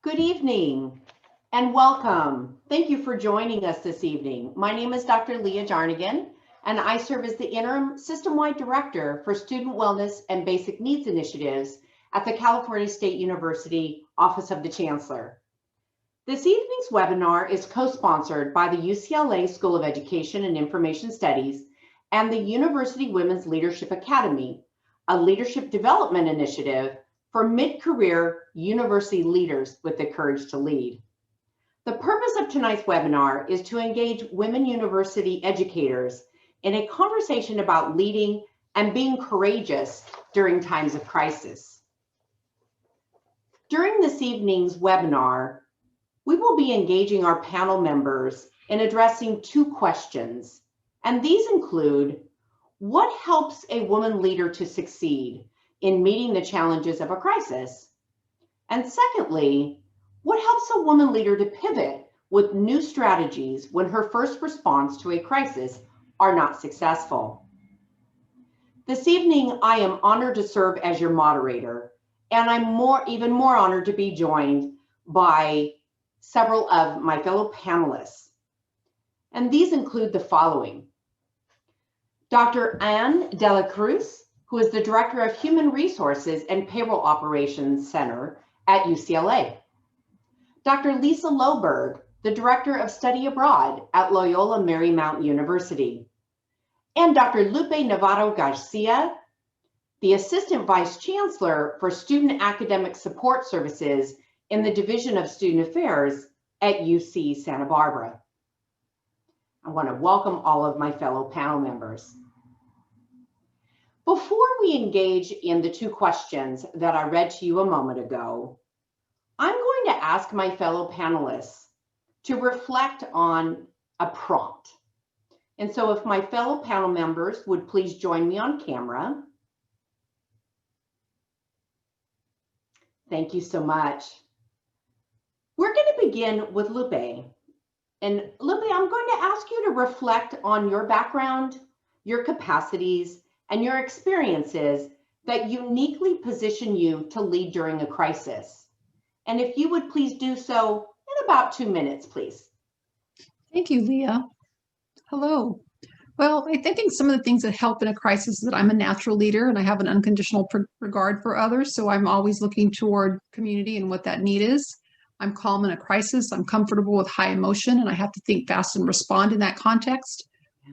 Good evening and welcome. Thank you for joining us this evening. My name is Dr. Leah Jarnagin, and I serve as the Interim System-Wide Director for Student Wellness and Basic Needs Initiatives at the California State University Office of the Chancellor. This evening's webinar is co-sponsored by the UCLA School of Education and Information Studies and the University Women's Leadership Academy, a leadership development initiative for mid-career university leaders with the courage to lead. The purpose of tonight's webinar is to engage women university educators in a conversation about leading and being courageous during times of crisis. During this evening's webinar, we will be engaging our panel members in addressing two questions, and these include: what helps a woman leader to succeed in meeting the challenges of a crisis? And secondly, what helps a woman leader to pivot with new strategies when her first response to a crisis are not successful? This evening, I am honored to serve as your moderator, and I'm even more honored to be joined by several of my fellow panelists. And these include the following: Dr. Dela Cruz, who is the Director of Human Resources and Payroll Operations Center at UCLA. Dr. Lisa Loberg, the Director of Study Abroad at Loyola Marymount University. And Dr. Lupe Navarro-Garcia, the Assistant Vice Chancellor for Student Academic Support Services in the Division of Student Affairs at UC Santa Barbara. I want to welcome all of my fellow panel members. Before we engage in the two questions that I read to you a moment ago, I'm going to ask my fellow panelists to reflect on a prompt. And so if my fellow panel members would please join me on camera. Thank you so much. We're going to begin with Lupe. And Lupe, I'm going to ask you to reflect on your background, your capacities, and your experiences that uniquely position you to lead during a crisis. And if you would please do so in about 2 minutes, please. Thank you, Leah. Hello. Well, I think some of the things that help in a crisis is that I'm a natural leader and I have an unconditional regard for others. So I'm always looking toward community and what that need is. I'm calm in a crisis. I'm comfortable with high emotion and I have to think fast and respond in that context.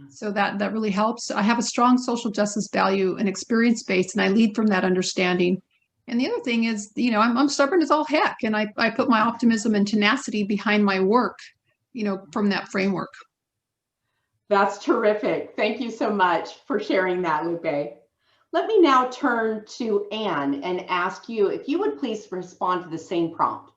So that really helps. I have a strong social justice value and experience base, and I lead from that understanding. And the other thing is, I'm stubborn as all heck, and I put my optimism and tenacity behind my work, from that framework. That's terrific. Thank you so much for sharing that, Lupe. Let me now turn to Anne and ask you if you would please respond to the same prompt.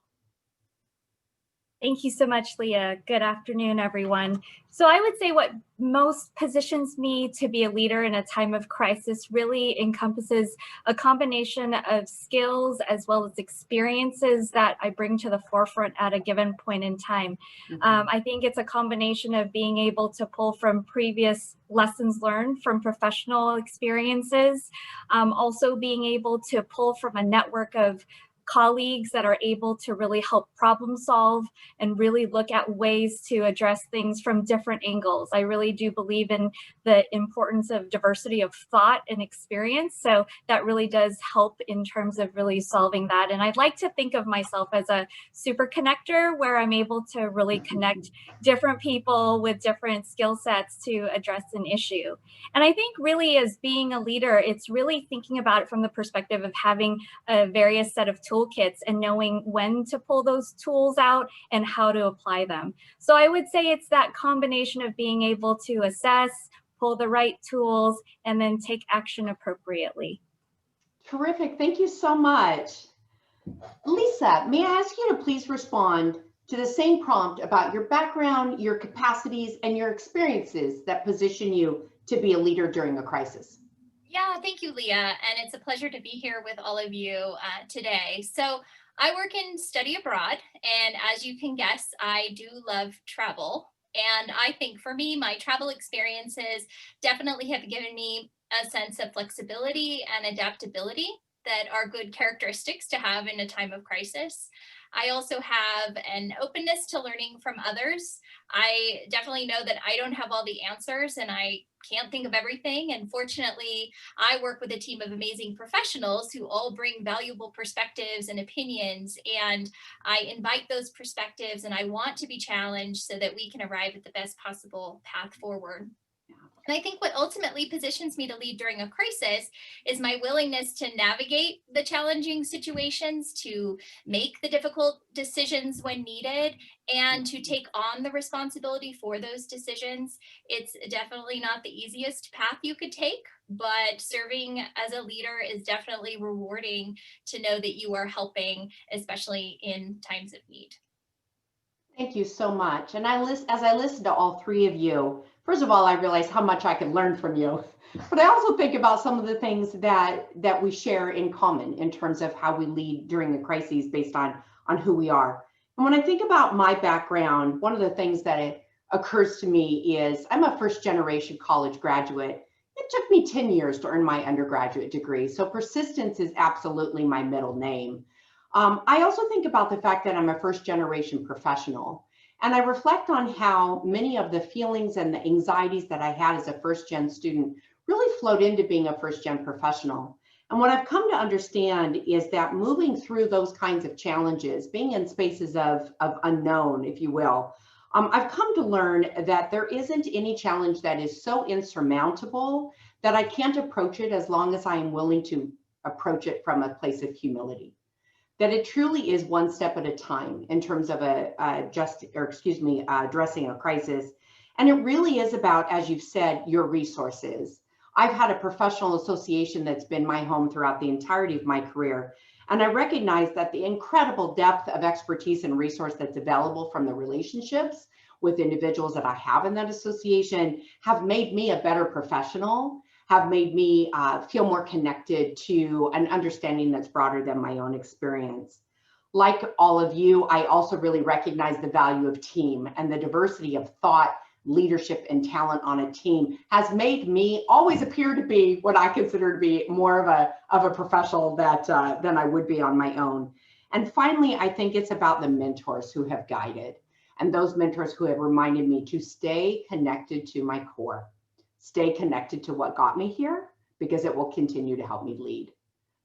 Thank you so much, Leah. Good afternoon, everyone. So I would say what most positions me to be a leader in a time of crisis really encompasses a combination of skills as well as experiences that I bring to the forefront at a given point in time. I think it's a combination of being able to pull from previous lessons learned from professional experiences, also being able to pull from a network of colleagues that are able to really help problem solve and really look at ways to address things from different angles. I really do believe in the importance of diversity of thought and experience. So that really does help in terms of really solving that. And I'd like to think of myself as a super connector where I'm able to really connect different people with different skill sets to address an issue. And I think really as being a leader, it's really thinking about it from the perspective of having a various set of toolkits and knowing when to pull those tools out and how to apply them. So I would say it's that combination of being able to assess, pull the right tools, and then take action appropriately. Terrific. Thank you so much. Lisa, may I ask you to please respond to the same prompt about your background, your capacities, and your experiences that position you to be a leader during a crisis? Yeah, thank you, Leah. And it's a pleasure to be here with all of you today. So I work in study abroad, and as you can guess, I do love travel. And I think for me, my travel experiences definitely have given me a sense of flexibility and adaptability that are good characteristics to have in a time of crisis. I also have an openness to learning from others. I definitely know that I don't have all the answers and I can't think of everything. And fortunately, I work with a team of amazing professionals who all bring valuable perspectives and opinions. And I invite those perspectives and I want to be challenged so that we can arrive at the best possible path forward. And I think what ultimately positions me to lead during a crisis is my willingness to navigate the challenging situations, to make the difficult decisions when needed, and to take on the responsibility for those decisions. It's definitely not the easiest path you could take, but serving as a leader is definitely rewarding to know that you are helping, especially in times of need. Thank you so much. And as I listen to all three of you, first of all, I realize how much I can learn from you, but I also think about some of the things that we share in common in terms of how we lead during the crises based on who we are. And when I think about my background, one of the things that occurs to me is I'm a first generation college graduate. It took me 10 years to earn my undergraduate degree. So persistence is absolutely my middle name. I also think about the fact that I'm a first generation professional, and I reflect on how many of the feelings and the anxieties that I had as a first gen student really flowed into being a first gen professional. And what I've come to understand is that moving through those kinds of challenges, being in spaces of unknown, if you will, I've come to learn that there isn't any challenge that is so insurmountable that I can't approach it as long as I am willing to approach it from a place of humility. That it truly is one step at a time in terms of addressing a crisis. And it really is about, as you've said, your resources. I've had a professional association that's been my home throughout the entirety of my career. And I recognize that the incredible depth of expertise and resource that's available from the relationships with individuals that I have in that association have made me a better professional, have made me feel more connected to an understanding that's broader than my own experience. Like all of you, I also really recognize the value of team, and the diversity of thought, leadership, and talent on a team has made me always appear to be what I consider to be more of a professional than I would be on my own. And finally, I think it's about the mentors who have guided, and those mentors who have reminded me to stay connected to my core. Stay connected to what got me here, because it will continue to help me lead.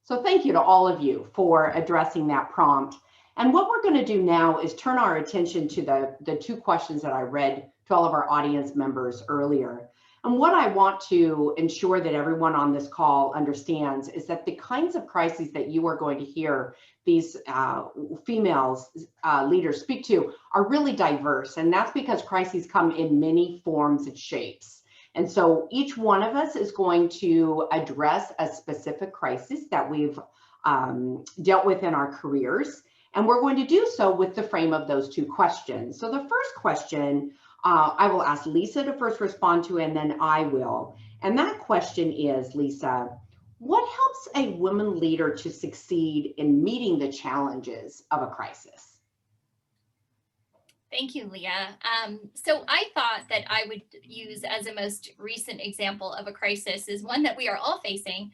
So thank you to all of you for addressing that prompt. And what we're going to do now is turn our attention to the two questions that I read to all of our audience members earlier. And what I want to ensure that everyone on this call understands is that the kinds of crises that you are going to hear these females leaders speak to are really diverse. And that's because crises come in many forms and shapes. And so each one of us is going to address a specific crisis that we've dealt with in our careers. And we're going to do so with the frame of those two questions. So the first question, I will ask Lisa to first respond to, and then I will. And that question is, Lisa, what helps a woman leader to succeed in meeting the challenges of a crisis? Thank you, Leah. So I thought that I would use as a most recent example of a crisis is one that we are all facing,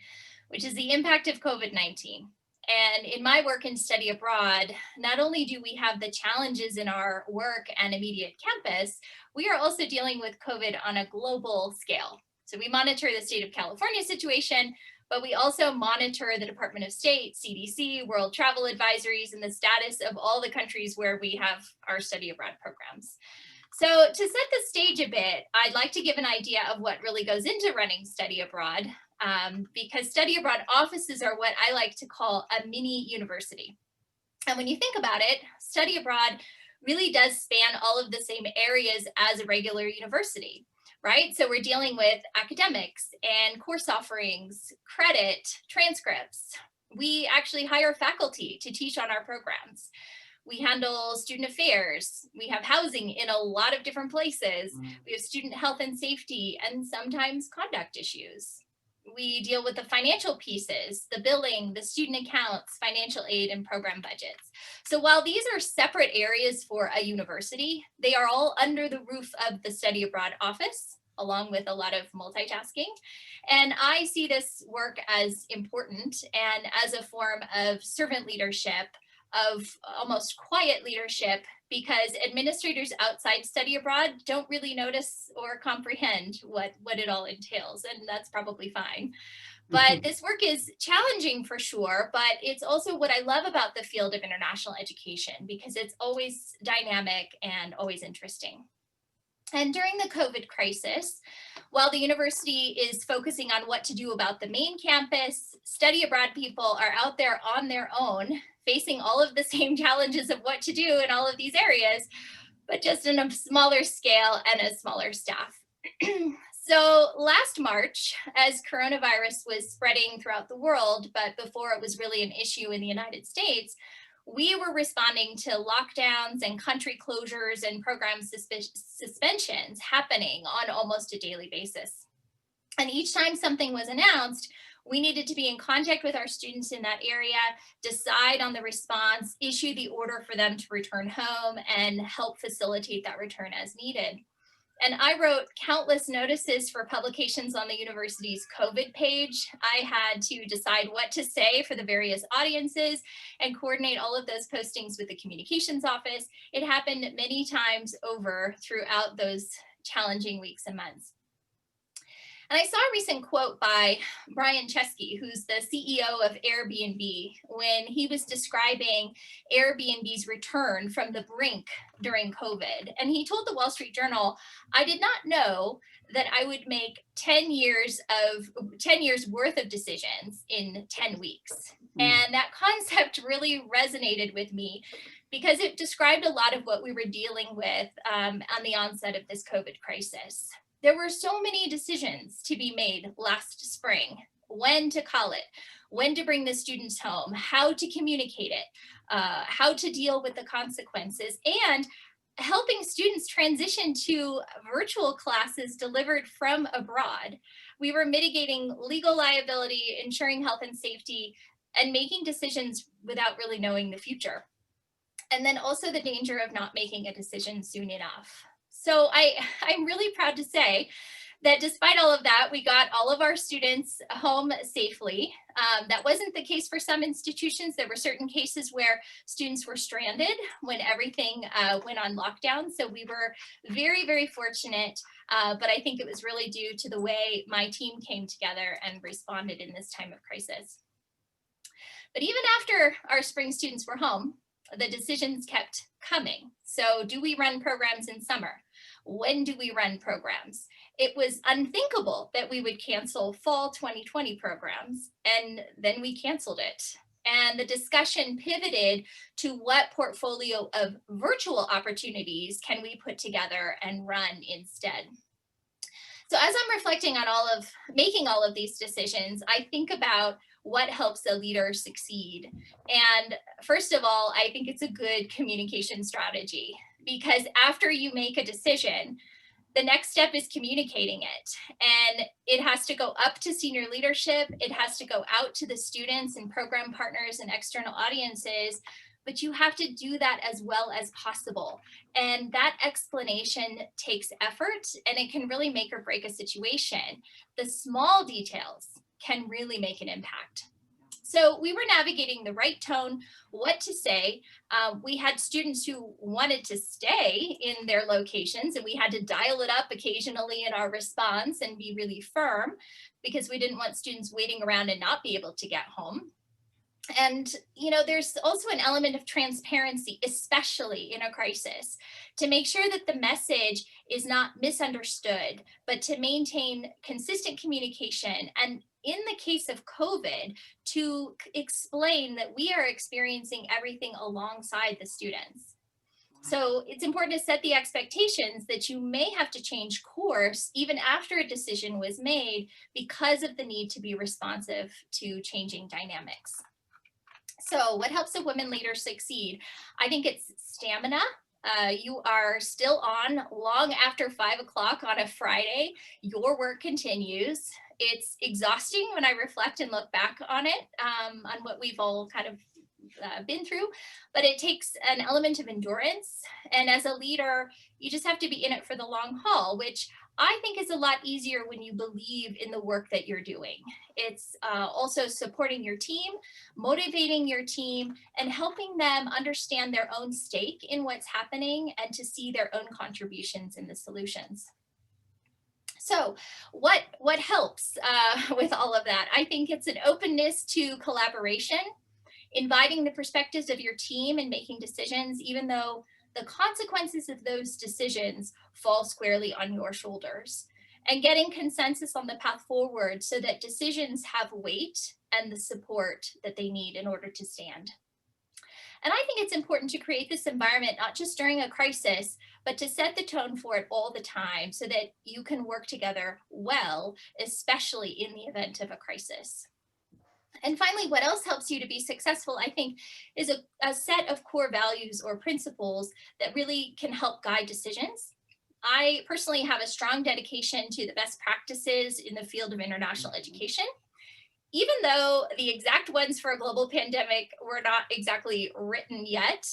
which is the impact of COVID-19. And in my work and study abroad, not only do we have the challenges in our work and immediate campus, we are also dealing with COVID on a global scale. So we monitor the state of California situation, but we also monitor the Department of State, CDC, World Travel Advisories, and the status of all the countries where we have our study abroad programs. So to set the stage a bit, I'd like to give an idea of what really goes into running study abroad, because study abroad offices are what I like to call a mini university. And when you think about it, study abroad really does span all of the same areas as a regular university. Right? So we're dealing with academics and course offerings, credit, transcripts. We actually hire faculty to teach on our programs. We handle student affairs. We have housing in a lot of different places. We have student health and safety, and sometimes conduct issues. We deal with the financial pieces, the billing, the student accounts, financial aid, and program budgets. So while these are separate areas for a university, they are all under the roof of the study abroad office, along with a lot of multitasking. And I see this work as important and as a form of servant leadership of almost quiet leadership, because administrators outside study abroad don't really notice or comprehend what it all entails, and that's probably fine. But this work is challenging for sure, but it's also what I love about the field of international education, because it's always dynamic and always interesting. And during the COVID crisis, while the university is focusing on what to do about the main campus, study abroad people are out there on their own, facing all of the same challenges of what to do in all of these areas, but just in a smaller scale and a smaller staff. So last March, as coronavirus was spreading throughout the world, but before it was really an issue in the United States, we were responding to lockdowns and country closures and program suspensions happening on almost a daily basis. And each time something was announced, we needed to be in contact with our students in that area, decide on the response, issue the order for them to return home, and help facilitate that return as needed. And I wrote countless notices for publications on the university's COVID page. I had to decide what to say for the various audiences and coordinate all of those postings with the communications office. It happened many times over throughout those challenging weeks and months. And I saw a recent quote by Brian Chesky, who's the CEO of Airbnb, when he was describing Airbnb's return from the brink during COVID. And he told the Wall Street Journal, "I did not know that I would make 10 years worth of decisions in 10 weeks. And that concept really resonated with me, because it described a lot of what we were dealing with on the onset of this COVID crisis. There were so many decisions to be made last spring: when to call it, when to bring the students home, how to communicate it, how to deal with the consequences, and helping students transition to virtual classes delivered from abroad. We were mitigating legal liability, ensuring health and safety, and making decisions without really knowing the future. And then also the danger of not making a decision soon enough." So I'm really proud to say that despite all of that, we got all of our students home safely. That wasn't the case for some institutions. There were certain cases where students were stranded when everything went on lockdown. So we were very, very fortunate, but I think it was really due to the way my team came together and responded in this time of crisis. But even after our spring students were home, the decisions kept coming. So do we run programs in summer? When do we run programs? It was unthinkable that we would cancel fall 2020 programs, and then we canceled it. And the discussion pivoted to what portfolio of virtual opportunities can we put together and run instead. So as I'm reflecting on making all of these decisions, I think about what helps a leader succeed. And first of all, I think it's a good communication strategy, because after you make a decision, the next step is communicating it. And it has to go up to senior leadership. It has to go out to the students and program partners and external audiences, but you have to do that as well as possible. And that explanation takes effort, and it can really make or break a situation. The small details can really make an impact. So we were navigating the right tone, what to say. We had students who wanted to stay in their locations, and we had to dial it up occasionally in our response and be really firm, because we didn't want students waiting around and not be able to get home. And, there's also an element of transparency, especially in a crisis, to make sure that the message is not misunderstood, but to maintain consistent communication. And in the case of COVID, to explain that we are experiencing everything alongside the students. So it's important to set the expectations that you may have to change course even after a decision was made, because of the need to be responsive to changing dynamics. So what helps a women leader succeed? I think it's stamina. You are still on long after 5 o'clock on a Friday. Your work continues. It's exhausting when I reflect and look back on it, on what we've all kind of been through, but it takes an element of endurance. And as a leader, you just have to be in it for the long haul, which I think is a lot easier when you believe in the work that you're doing. It's also supporting your team, motivating your team, and helping them understand their own stake in what's happening and to see their own contributions in the solutions. So what helps with all of that? I think it's an openness to collaboration, inviting the perspectives of your team and making decisions, even though the consequences of those decisions fall squarely on your shoulders, and getting consensus on the path forward so that decisions have weight and the support that they need in order to stand. And I think it's important to create this environment, not just during a crisis, but to set the tone for it all the time so that you can work together well, especially in the event of a crisis. And finally, what else helps you to be successful, I think, is a set of core values or principles that really can help guide decisions. I personally have a strong dedication to the best practices in the field of international education. Even though the exact ones for a global pandemic were not exactly written yet,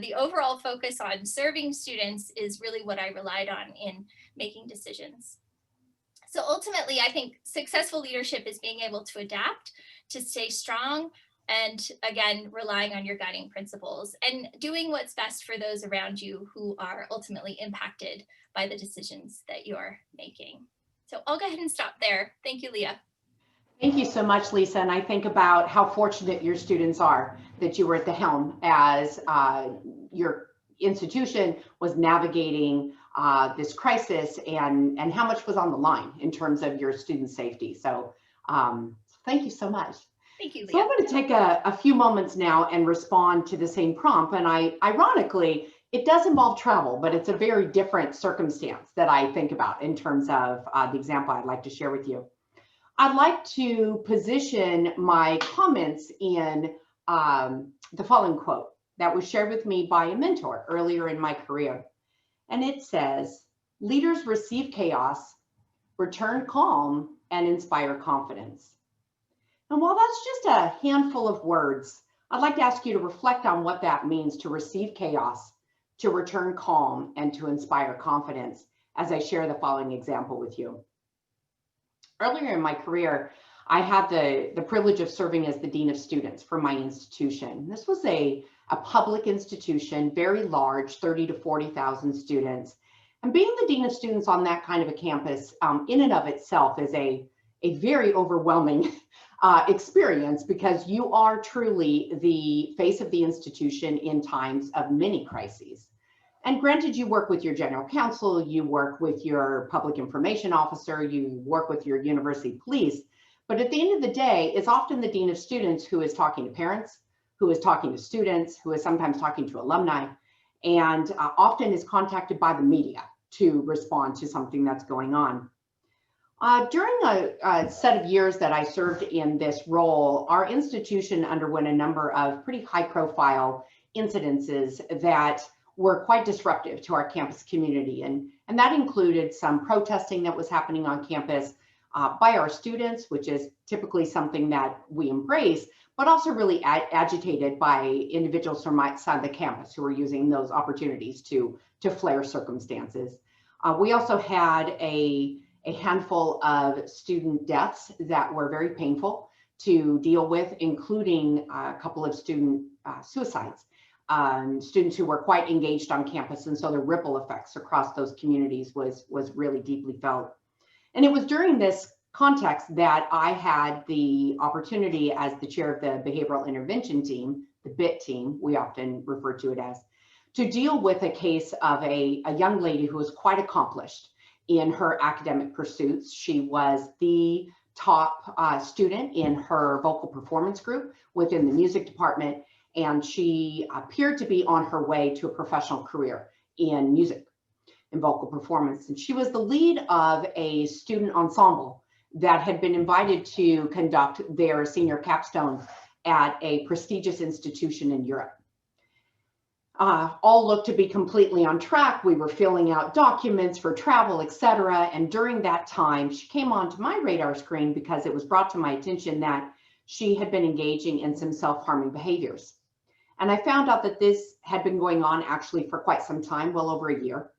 the overall focus on serving students is really what I relied on in making decisions. So ultimately, I think successful leadership is being able to adapt, to stay strong, and again, relying on your guiding principles and doing what's best for those around you who are ultimately impacted by the decisions that you're making. So I'll go ahead and stop there. Thank you, Leah. Thank you so much, Lisa. And I think about how fortunate your students are that you were at the helm as your institution was navigating this crisis and how much was on the line in terms of your student safety. So thank you so much. Thank you, Leah. So I'm going to take a few moments now and respond to the same prompt. And ironically, it does involve travel, but it's a very different circumstance that I think about in terms of the example I'd like to share with you. I'd like to position my comments in the following quote that was shared with me by a mentor earlier in my career. And it says, "Leaders receive chaos, return calm, and inspire confidence." And while that's just a handful of words, I'd like to ask you to reflect on what that means to receive chaos, to return calm, and to inspire confidence as I share the following example with you. Earlier in my career, I had the privilege of serving as the Dean of Students for my institution. This was a public institution, very large, 30 to 40,000 students. And being the Dean of Students on that kind of a campus in and of itself is a very overwhelming experience, because you are truly the face of the institution in times of many crises. And granted, you work with your general counsel, you work with your public information officer, you work with your university police, but at the end of the day, it's often the Dean of Students who is talking to parents, who is talking to students, who is sometimes talking to alumni, and often is contacted by the media to respond to something that's going on. During a set of years that I served in this role, our institution underwent a number of pretty high-profile incidences that were quite disruptive to our campus community. And that included some protesting that was happening on campus by our students, which is typically something that we embrace, but also really agitated by individuals from outside the campus who were using those opportunities to flare circumstances. We also had a handful of student deaths that were very painful to deal with, including a couple of student suicides. Students who were quite engaged on campus, and so the ripple effects across those communities was really deeply felt. And it was during this context that I had the opportunity, as the chair of the Behavioral Intervention Team, the BIT team, we often refer to it as, to deal with a case of a young lady who was quite accomplished in her academic pursuits. She was the top student in her vocal performance group within the music department, and she appeared to be on her way to a professional career in music and vocal performance. And she was the lead of a student ensemble that had been invited to conduct their senior capstone at a prestigious institution in Europe. All looked to be completely on track. We were filling out documents for travel, etc. And during that time, she came onto my radar screen because it was brought to my attention that she had been engaging in some self-harming behaviors. And I found out that this had been going on actually for quite some time, well over a year.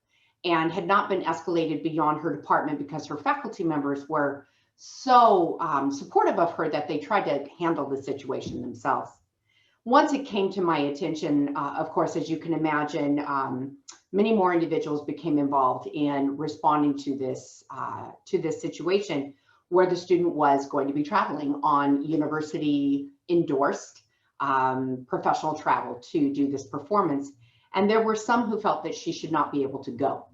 and had not been escalated beyond her department because her faculty members were so supportive of her that they tried to handle the situation themselves. Once it came to my attention, of course, as you can imagine, many more individuals became involved in responding to this situation where the student was going to be traveling on university endorsed professional travel to do this performance. And there were some who felt that she should not be able to go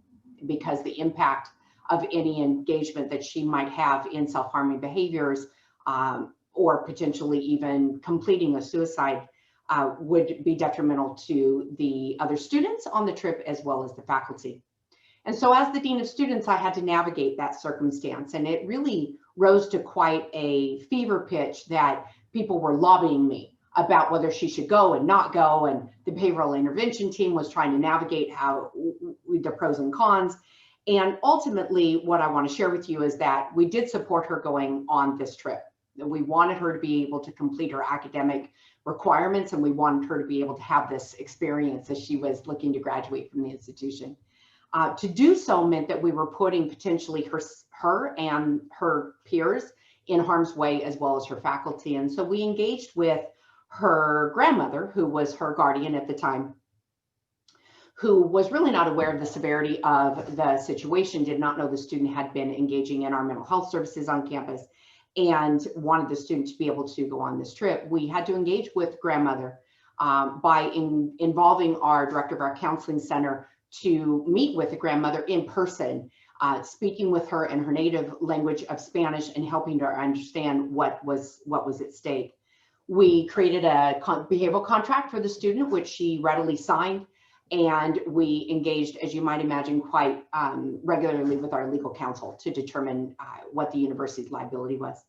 because the impact of any engagement that she might have in self-harming behaviors or potentially even completing a suicide would be detrimental to the other students on the trip as well as the faculty. And so as the Dean of Students, I had to navigate that circumstance, and it really rose to quite a fever pitch that people were lobbying me about whether she should go and not go, and the behavioral intervention team was trying to navigate how the pros and cons. And ultimately, what I want to share with you is that we did support her going on this trip. We wanted her to be able to complete her academic requirements, and we wanted her to be able to have this experience as she was looking to graduate from the institution. To do so meant that we were putting potentially her and her peers in harm's way, as well as her faculty. And so we engaged with her grandmother, who was her guardian at the time, who was really not aware of the severity of the situation, did not know the student had been engaging in our mental health services on campus, and wanted the student to be able to go on this trip. We had to engage with grandmother by involving our director of our counseling center to meet with the grandmother in person, speaking with her in her native language of Spanish and helping her understand what was at stake. We created a behavioral contract for the student, which she readily signed, and we engaged, as you might imagine, quite regularly with our legal counsel to determine what the university's liability was.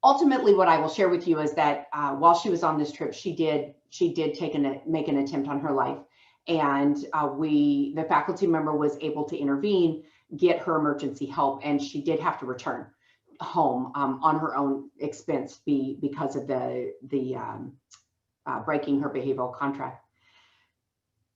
Ultimately, what I will share with you is that while she was on this trip, she did make an attempt on her life, and the faculty member was able to intervene, get her emergency help, and she did have to return home on her own expense because of the breaking her behavioral contract.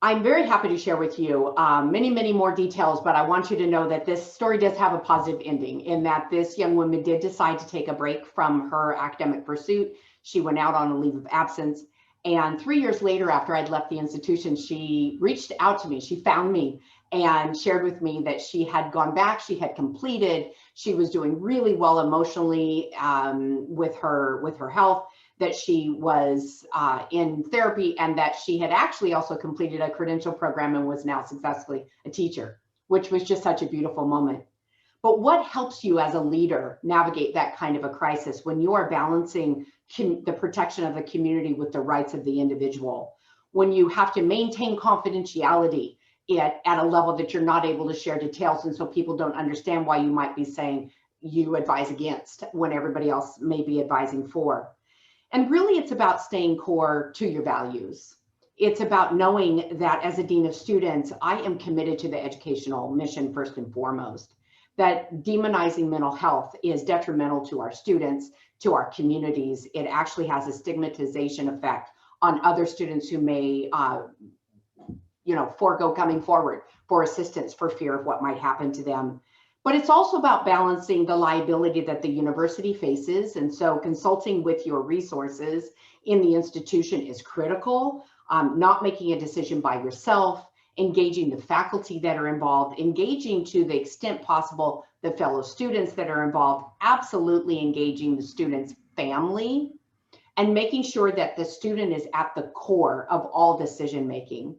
I'm very happy to share with you many, many more details, but I want you to know that this story does have a positive ending in that this young woman did decide to take a break from her academic pursuit. She went out on a leave of absence. And 3 years later, after I'd left the institution, she reached out to me. She found me and shared with me that she had gone back, she had completed, she was doing really well emotionally with her health, that she was in therapy, and that she had actually also completed a credential program and was now successfully a teacher, which was just such a beautiful moment. But what helps you as a leader navigate that kind of a crisis when you are balancing the protection of the community with the rights of the individual, when you have to maintain confidentiality at a level that you're not able to share details, and so people don't understand why you might be saying you advise against when everybody else may be advising for. And really, it's about staying core to your values. It's about knowing that as a dean of students, I am committed to the educational mission first and foremost, that demonizing mental health is detrimental to our students, to our communities. It actually has a stigmatization effect on other students who may forego coming forward for assistance for fear of what might happen to them. But it's also about balancing the liability that the university faces. And so consulting with your resources in the institution is critical. Not making a decision by yourself, engaging the faculty that are involved, engaging to the extent possible the fellow students that are involved, absolutely engaging the student's family, and making sure that the student is at the core of all decision making.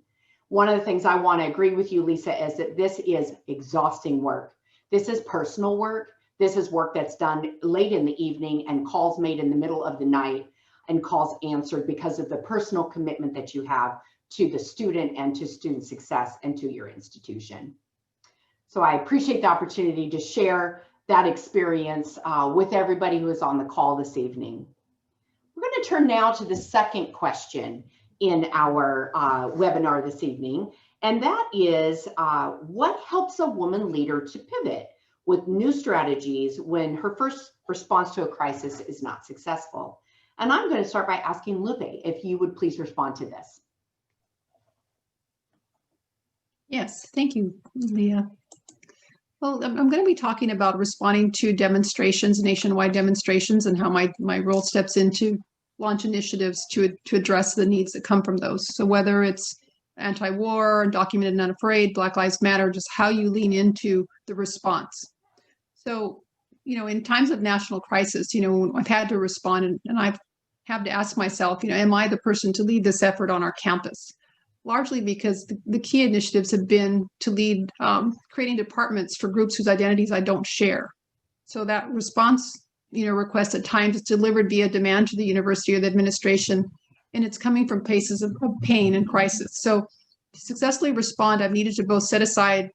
One of the things I want to agree with you, Lisa, is that this is exhausting work. This is personal work. This is work that's done late in the evening and calls made in the middle of the night and calls answered because of the personal commitment that you have to the student and to student success and to your institution. So I appreciate the opportunity to share that experience with everybody who is on the call this evening. We're going to turn now to the second question in our webinar this evening, and that is what helps a woman leader to pivot with new strategies when her first response to a crisis is not successful? And I'm going to start by asking Lupe if you would please respond to this. Yes, thank you, Leah. Well, I'm going to be talking about responding to demonstrations, nationwide demonstrations, and how my role steps into launch initiatives to address the needs that come from those. So whether it's anti-war, undocumented and unafraid, Black Lives Matter, just how you lean into the response. So, in times of national crisis, I've had to respond and I've had to ask myself, am I the person to lead this effort on our campus? Largely because the key initiatives have been to lead creating departments for groups whose identities I don't share. So that response, request at times is delivered via demand to the university or the administration, and it's coming from places of pain and crisis. So to successfully respond, I've needed to both set aside,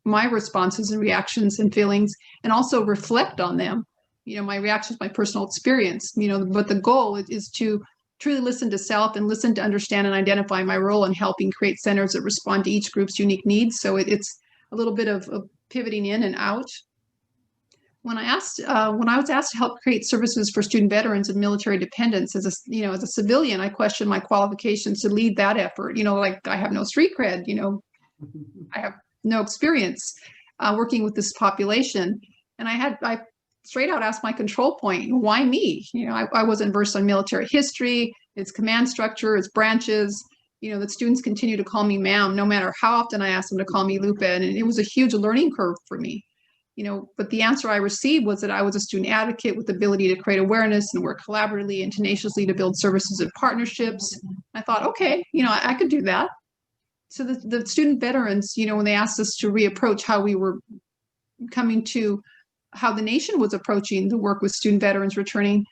my responses and reactions and feelings, and also reflect on them. My reactions, my personal experience, but the goal is to truly listen to self and listen to understand and identify my role in helping create centers that respond to each group's unique needs. So it's a little bit of pivoting in and out. When I was asked to help create services for student veterans and military dependents as a civilian, I questioned my qualifications to lead that effort. Like I have no street cred, I have no experience working with this population. And I straight out asked my control point, why me? I wasn't versed on military history, its command structure, its branches, that students continue to call me ma'am, no matter how often I asked them to call me Lupe. And it was a huge learning curve for me, but the answer I received was that I was a student advocate with the ability to create awareness and work collaboratively and tenaciously to build services and partnerships. I thought, okay, I could do that. So the student veterans, when they asked us to reapproach how we were coming to how the nation was approaching the work with student veterans returning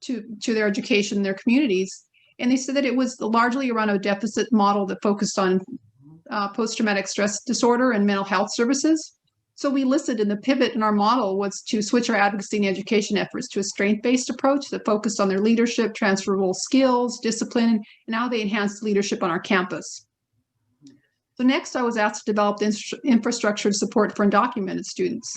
to their education in their communities. And they said that it was largely around a deficit model that focused on post-traumatic stress disorder and mental health services. So we listened, and the pivot in our model was to switch our advocacy and education efforts to a strength-based approach that focused on their leadership, transferable skills, discipline, and how they enhanced leadership on our campus. So next, I was asked to develop the infrastructure to support for undocumented students.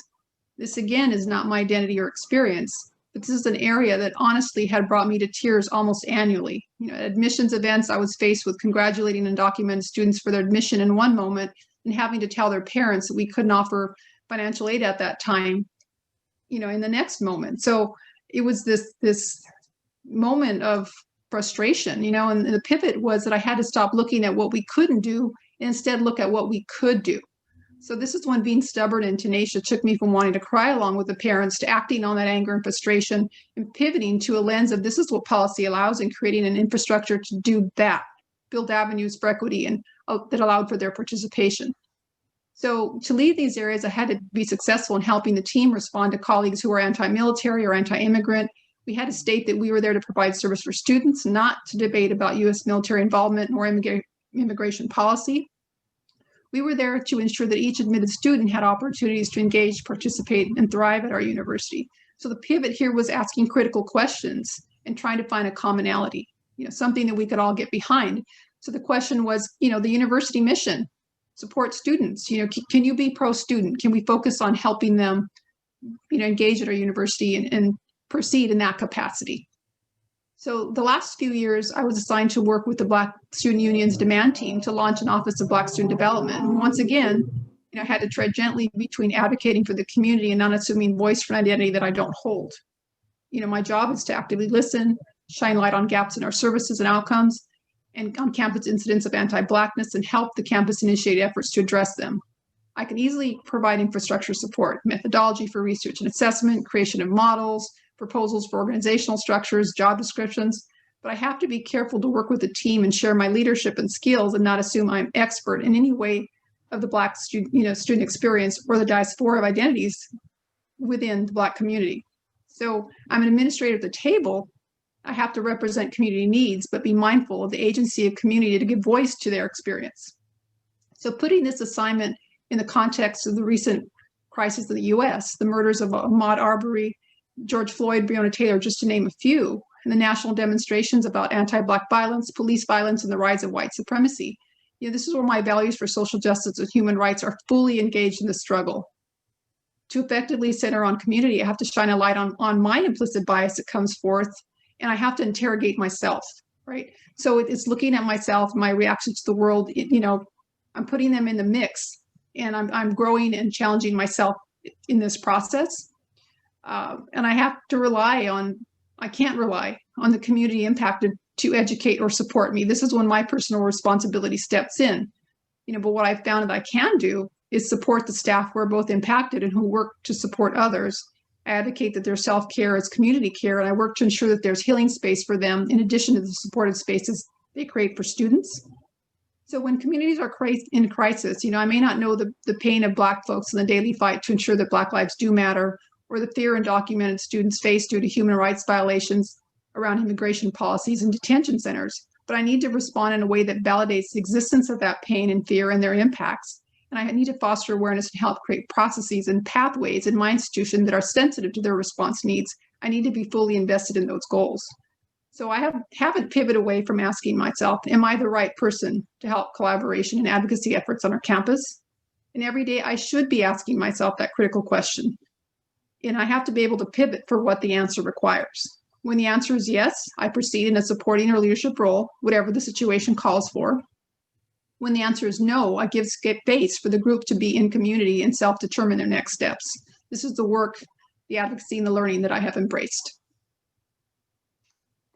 This, again, is not my identity or experience, but this is an area that honestly had brought me to tears almost annually. At admissions events, I was faced with congratulating undocumented students for their admission in one moment and having to tell their parents that we couldn't offer financial aid at that time, in the next moment. So it was this moment of frustration, and the pivot was that I had to stop looking at what we couldn't do and instead look at what we could do. So this is when being stubborn and tenacious took me from wanting to cry along with the parents to acting on that anger and frustration and pivoting to a lens of this is what policy allows and creating an infrastructure to do that, build avenues for equity and that allowed for their participation. So to lead these areas, I had to be successful in helping the team respond to colleagues who are anti-military or anti-immigrant. We had to state that we were there to provide service for students, not to debate about U.S. military involvement or immigration policy. We were there to ensure that each admitted student had opportunities to engage, participate, and thrive at our university. So the pivot here was asking critical questions and trying to find a commonality, something that we could all get behind. So the question was, the university mission, support students. Can you be pro-student? Can we focus on helping them, engage at our university and proceed in that capacity? So the last few years, I was assigned to work with the Black Student Union's demand team to launch an Office of Black Student Development. And once again, I had to tread gently between advocating for the community and not assuming voice for an identity that I don't hold. My job is to actively listen, shine light on gaps in our services and outcomes, and on campus incidents of anti-Blackness, and help the campus initiate efforts to address them. I can easily provide infrastructure support, methodology for research and assessment, creation of models, proposals for organizational structures, job descriptions, but I have to be careful to work with the team and share my leadership and skills and not assume I'm expert in any way of the Black student experience or the diaspora of identities within the Black community. So I'm an administrator at the table. I have to represent community needs, but be mindful of the agency of community to give voice to their experience. So putting this assignment in the context of the recent crisis in the US, the murders of Ahmaud Arbery, George Floyd, Breonna Taylor, just to name a few, and the national demonstrations about anti-Black violence, police violence, and the rise of white supremacy. This is where my values for social justice and human rights are fully engaged in the struggle. To effectively center on community, I have to shine a light on my implicit bias that comes forth, and I have to interrogate myself. right? So it's looking at myself, my reactions to the world, I'm putting them in the mix, and I'm growing and challenging myself in this process. And I have to I can't rely on the community impacted to educate or support me. This is when my personal responsibility steps in. But what I've found that I can do is support the staff who are both impacted and who work to support others. I advocate that their self-care is community care, and I work to ensure that there's healing space for them in addition to the supportive spaces they create for students. So when communities are in crisis, I may not know the pain of Black folks in the daily fight to ensure that Black lives do matter, or the fear undocumented students face due to human rights violations around immigration policies and detention centers. But I need to respond in a way that validates the existence of that pain and fear and their impacts. And I need to foster awareness and help create processes and pathways in my institution that are sensitive to their response needs. I need to be fully invested in those goals. So I haven't pivoted away from asking myself, am I the right person to help collaboration and advocacy efforts on our campus? And every day I should be asking myself that critical question. And I have to be able to pivot for what the answer requires. When the answer is yes, I proceed in a supporting or leadership role, whatever the situation calls for. When the answer is no, I give space for the group to be in community and self-determine their next steps. This is the work, the advocacy, and the learning that I have embraced.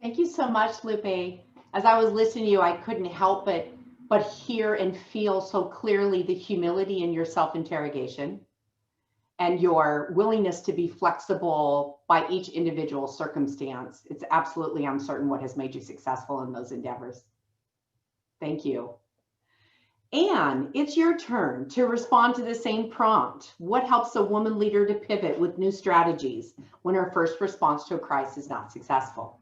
Thank you so much, Lupe. As I was listening to you, I couldn't help but hear and feel so clearly the humility in your self-interrogation and your willingness to be flexible by each individual circumstance. It's absolutely, I'm certain, what has made you successful in those endeavors. Thank you. Anne, it's your turn to respond to the same prompt. What helps a woman leader to pivot with new strategies when her first response to a crisis is not successful?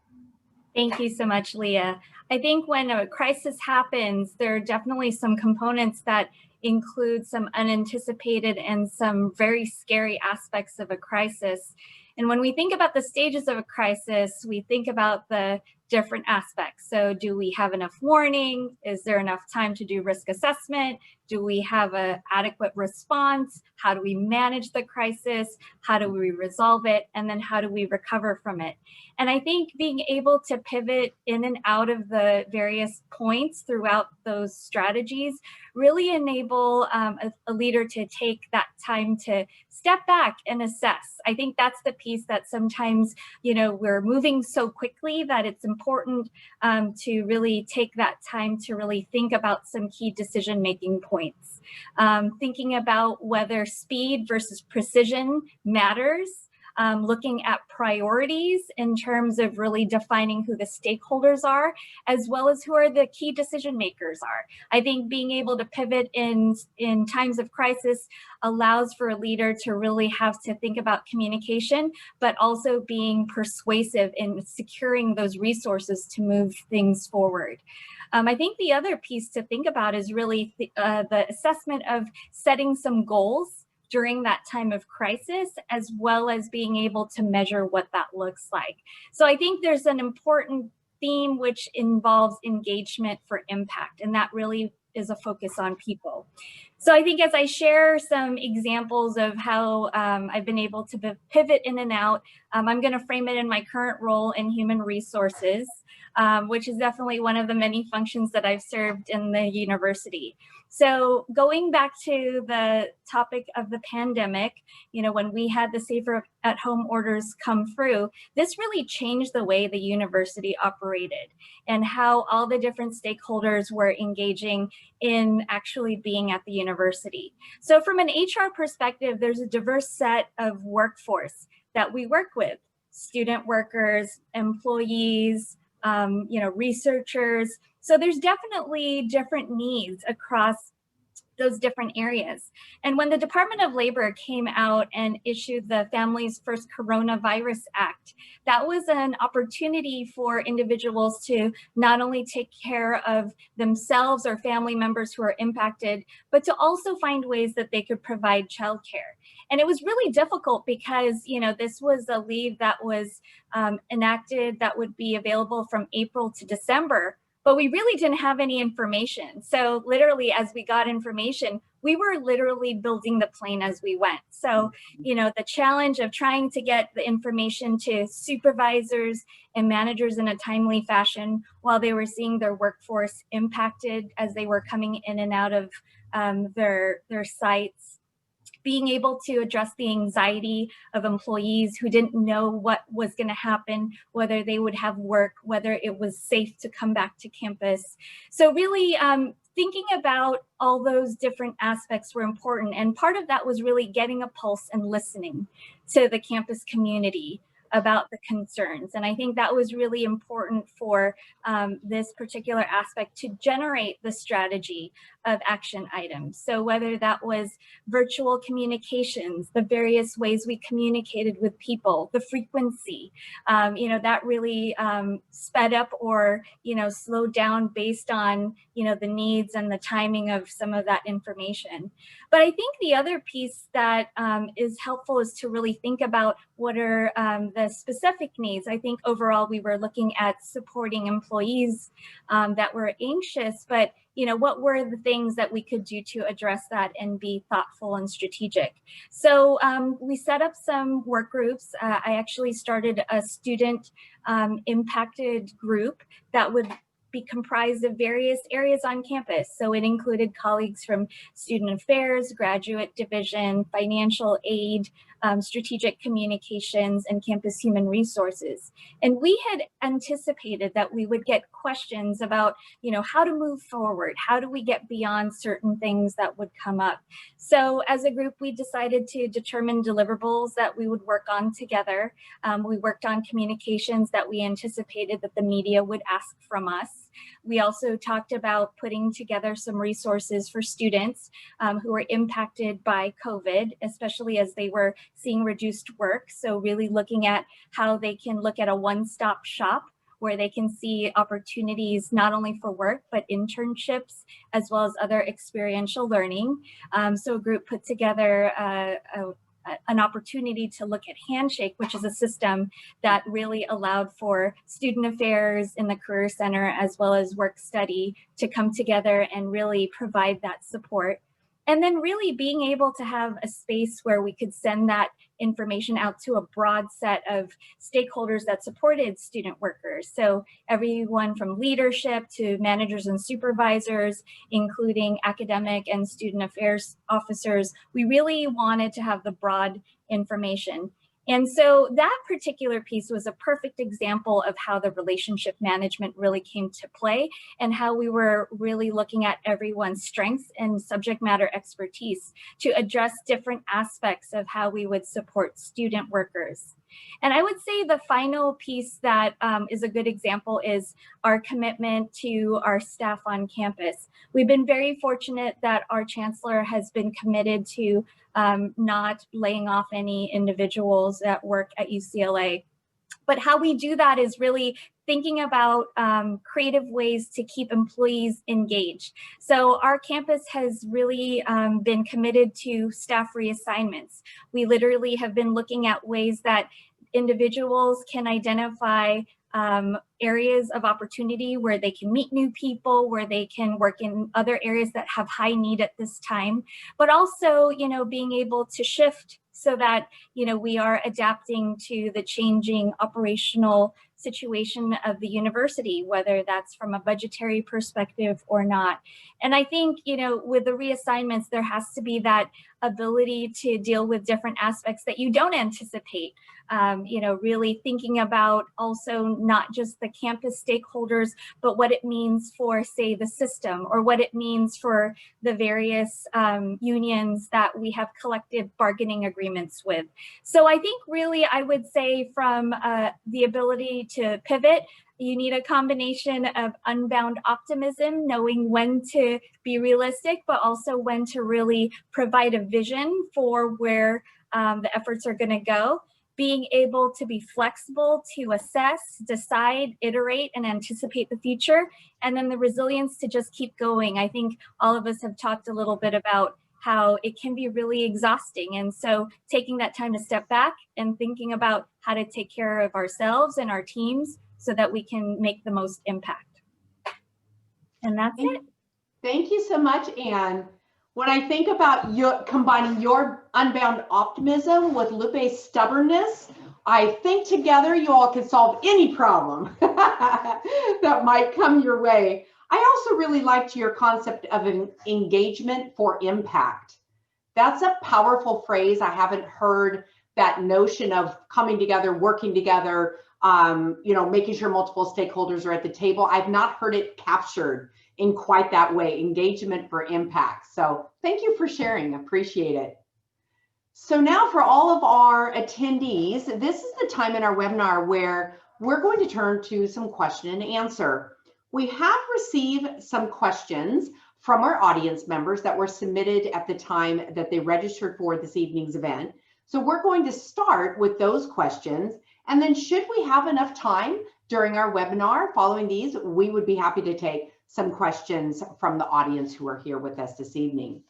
Thank you so much, Leah. I think when a crisis happens, there are definitely some components that include some unanticipated and some very scary aspects of a crisis. And when we think about the stages of a crisis, we think about the different aspects. So do we have enough warning? Is there enough time to do risk assessment? Do we have an adequate response? How do we manage the crisis? How do we resolve it? And then how do we recover from it? And I think being able to pivot in and out of the various points throughout those strategies really enable a leader to take that time to step back and assess. I think that's the piece that sometimes, we're moving so quickly that it's important to really take that time to really think about some key decision-making points. Thinking about whether speed versus precision matters. Looking at priorities in terms of really defining who the stakeholders are, as well as who are the key decision makers are. I think being able to pivot in times of crisis allows for a leader to really have to think about communication, but also being persuasive in securing those resources to move things forward. I think the other piece to think about is really the assessment of setting some goals during that time of crisis, as well as being able to measure what that looks like. So I think there's an important theme which involves engagement for impact, and that really is a focus on people. So I think as I share some examples of how I've been able to pivot in and out, I'm going to frame it in my current role in human resources, which is definitely one of the many functions that I've served in the university. So going back to the topic of the pandemic, when we had the safer at home orders come through, this really changed the way the university operated and how all the different stakeholders were engaging in actually being at the university. So from an HR perspective, there's a diverse set of workforce that we work with: student workers, employees, researchers. So there's definitely different needs across those different areas. And when the Department of Labor came out and issued the Families First Coronavirus Act, that was an opportunity for individuals to not only take care of themselves or family members who are impacted, but to also find ways that they could provide childcare. And it was really difficult because, this was a leave that was enacted that would be available from April to December, but we really didn't have any information. So literally, as we got information, we were literally building the plane as we went. So, you know, the challenge of trying to get the information to supervisors and managers in a timely fashion while they were seeing their workforce impacted as they were coming in and out of their sites. Being able to address the anxiety of employees who didn't know what was going to happen, whether they would have work, whether it was safe to come back to campus. So really thinking about all those different aspects were important. And part of that was really getting a pulse and listening to the campus community about the concerns. And I think that was really important for this particular aspect to generate the strategy of action items. So whether that was virtual communications, the various ways we communicated with people, the frequency, you know, that really sped up or, you know, slowed down based on, you know, the needs and the timing of some of that information. But I think the other piece that is helpful is to really think about what are the specific needs. I think overall we were looking at supporting employees that were anxious, but you know, what were the things that we could do to address that and be thoughtful and strategic? So we set up some work groups. I actually started a student impacted group that would be comprised of various areas on campus. So it included colleagues from student affairs, graduate division, financial aid, strategic communications, and campus human resources. And we had anticipated that we would get questions about, you know, how to move forward, how do we get beyond certain things that would come up. So as a group, we decided to determine deliverables that we would work on together. We worked on communications that we anticipated that the media would ask from us. We also talked about putting together some resources for students who were impacted by COVID, especially as they were seeing reduced work. So really looking at how they can look at a one-stop shop where they can see opportunities not only for work, but internships, as well as other experiential learning. So a group put together an opportunity to look at Handshake, which is a system that really allowed for student affairs in the Career Center as well as work study to come together and really provide that support. And then really being able to have a space where we could send that information out to a broad set of stakeholders that supported student workers. So everyone from leadership to managers and supervisors, including academic and student affairs officers, we really wanted to have the broad information. And so that particular piece was a perfect example of how the relationship management really came to play and how we were really looking at everyone's strengths and subject matter expertise to address different aspects of how we would support student workers. And I would say the final piece that is a good example is our commitment to our staff on campus. We've been very fortunate that our chancellor has been committed to not laying off any individuals that work at UCLA. But how we do that is really thinking about creative ways to keep employees engaged. So our campus has really been committed to staff reassignments. We literally have been looking at ways that individuals can identify areas of opportunity where they can meet new people, where they can work in other areas that have high need at this time, but also, you know, being able to shift so that, you know, we are adapting to the changing operational situation of the university, whether that's from a budgetary perspective or not. And I think, you know, with the reassignments, there has to be that ability to deal with different aspects that you don't anticipate. You know, really thinking about also not just the campus stakeholders, but what it means for, say, the system, or what it means for the various unions that we have collective bargaining agreements with. So I think really I would say from the ability to pivot, you need a combination of unbound optimism, knowing when to be realistic, but also when to really provide a vision for where the efforts are going to go. Being able to be flexible to assess, decide, iterate, and anticipate the future, and then the resilience to just keep going. I think all of us have talked a little bit about how it can be really exhausting. And so taking that time to step back and thinking about how to take care of ourselves and our teams so that we can make the most impact. And that's it. Thank you so much, Anne. When I think about combining your unbound optimism with Lupe's stubbornness, I think together you all can solve any problem that might come your way. I also really liked your concept of an engagement for impact. That's a powerful phrase. I haven't heard that notion of coming together, working together, making sure multiple stakeholders are at the table. I've not heard it captured in quite that way, engagement for impact. So thank you for sharing, appreciate it. So now for all of our attendees, this is the time in our webinar where we're going to turn to some question and answer. We have received some questions from our audience members that were submitted at the time that they registered for this evening's event. So we're going to start with those questions, and then should we have enough time during our webinar following these, we would be happy to take some questions from the audience who are here with us this evening.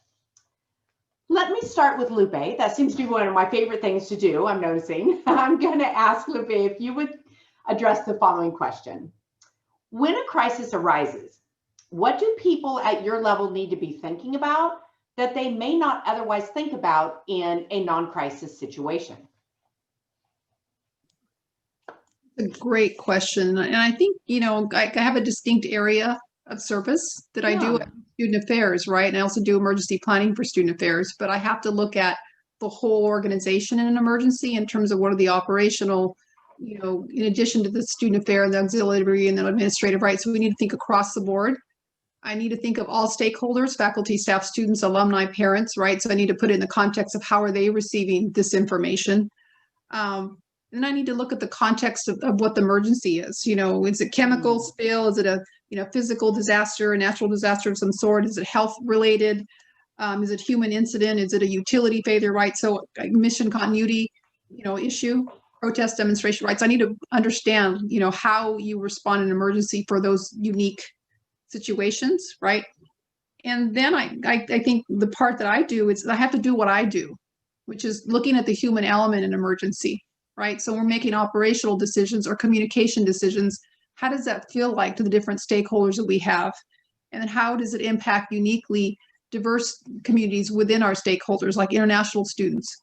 Let me start with Lupe. That seems to be one of my favorite things to do, I'm noticing. I'm going to ask Lupe if you would address the following question. When a crisis arises, what do people at your level need to be thinking about that they may not otherwise think about in a non-crisis situation? A great question. And I think, I have a distinct area of service that I do at student affairs, right? And I also do emergency planning for student affairs, but I have to look at the whole organization in an emergency in terms of what are the operational, in addition to the student affair and the auxiliary and the administrative, right? So we need to think across the board. I need to think of all stakeholders, faculty, staff, students, alumni, parents, right? So I need to put it in the context of how are they receiving this information. And I need to look at the context of what the emergency is. Is it chemical spill? Is it a physical disaster, a natural disaster of some sort? Is it health related? Is it human incident? Is it a utility failure, right? So mission continuity, issue, protest, demonstration, right? So I need to understand, how you respond in an emergency for those unique situations, right? And then I think the part that I do is I have to do what I do, which is looking at the human element in emergency, right? So we're making operational decisions or communication decisions. How does that feel like to the different stakeholders that we have? And then how does it impact uniquely diverse communities within our stakeholders, like international students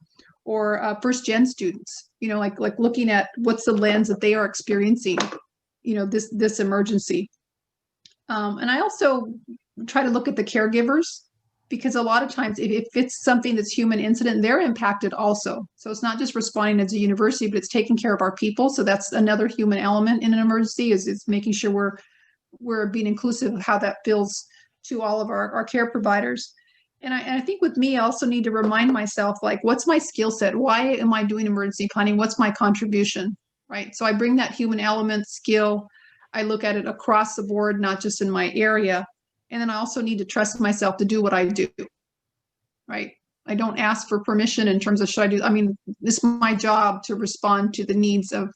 or first-gen students, like looking at what's the lens that they are experiencing, this emergency. And I also try to look at the caregivers, because a lot of times if it's something that's human incident, they're impacted also. So it's not just responding as a university, but it's taking care of our people. So that's another human element in an emergency, is making sure we're being inclusive of how that feels to all of our care providers. And I think with me, I also need to remind myself, like, what's my skill set? Why am I doing emergency planning? What's my contribution, right? So I bring that human element skill. I look at it across the board, not just in my area. And then I also need to trust myself to do what I do, right? I don't ask for permission in terms of should I do, it's my job to respond to the needs of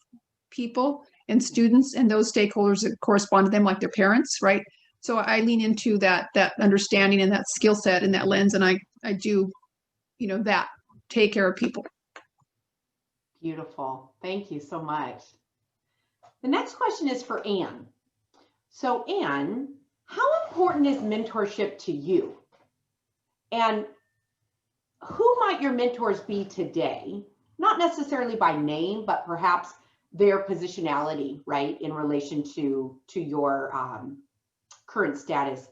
people and students and those stakeholders that correspond to them, like their parents, right? So I lean into that understanding and that skill set and that lens, and I do, that, take care of people. Beautiful. Thank you so much. The next question is for Anne. So Anne, how important is mentorship to you? And who might your mentors be today? Not necessarily by name, but perhaps their positionality, right, in relation to your current status.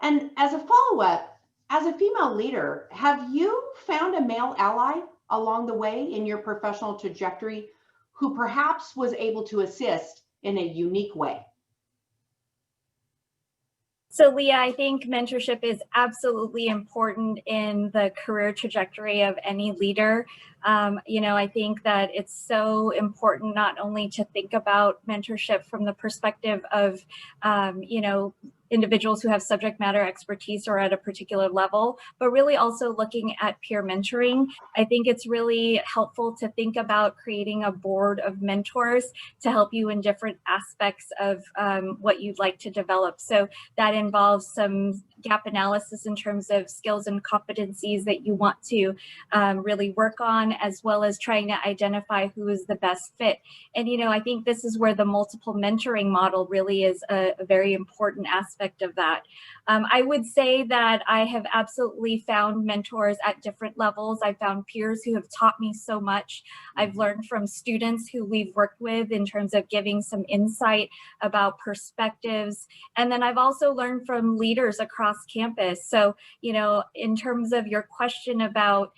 And as a follow-up, as a female leader, have you found a male ally along the way in your professional trajectory who perhaps was able to assist in a unique way? So Leah, I think mentorship is absolutely important in the career trajectory of any leader. I think that it's so important not only to think about mentorship from the perspective of, individuals who have subject matter expertise or at a particular level, but really also looking at peer mentoring. I think it's really helpful to think about creating a board of mentors to help you in different aspects of what you'd like to develop. So that involves some gap analysis in terms of skills and competencies that you want to really work on, as well as trying to identify who is the best fit. And, you know, I think this is where the multiple mentoring model really is a very important aspect of that. I would say that I have absolutely found mentors at different levels. I've found peers who have taught me so much. I've learned from students who we've worked with in terms of giving some insight about perspectives. And then I've also learned from leaders across campus. So, you know, in terms of your question about